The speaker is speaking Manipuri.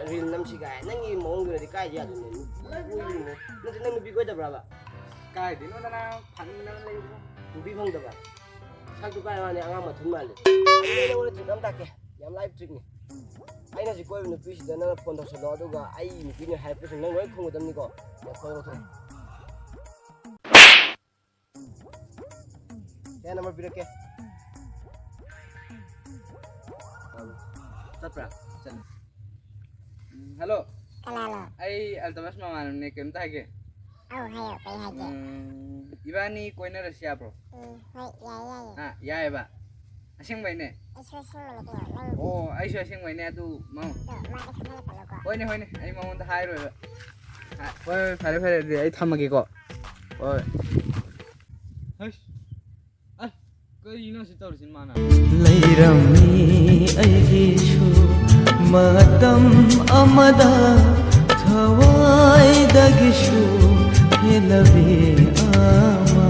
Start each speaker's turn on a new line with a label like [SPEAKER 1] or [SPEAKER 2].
[SPEAKER 1] रील नमसिगा नंगी मोंगदि काय या दुने उइने नंग नुबी कोइदब्राबा
[SPEAKER 2] काय दिनोदना फानना लेबो
[SPEAKER 1] नुबी फंगदबा saktu kai mane anga mathun male ai wala thigam take yam live trick ni aina ji koi nu pisi dana phone thosalo aduga ai ni pini hype sun nang loi khungudam ni ko ya khoi thong ya number pirake tapra chan
[SPEAKER 2] hello
[SPEAKER 3] Hello.
[SPEAKER 2] ai Altams mama ne kem ta ge
[SPEAKER 3] Oh, hayo, kay hayo.
[SPEAKER 2] ibani koina rasya bro
[SPEAKER 3] Hoy, ya.
[SPEAKER 2] ha yae ba asing bai ne
[SPEAKER 3] Isu mo ko lang.
[SPEAKER 2] oh ai so asing bai ne adu mau
[SPEAKER 3] Ma isu mo ko ko.
[SPEAKER 2] hoine ai mau da hai roi ba hoi fare de ai thamage ko hoi hash ai ko ino si tor sin mana
[SPEAKER 4] leiramni aigi chu matam amada thawai dagishu helabe ama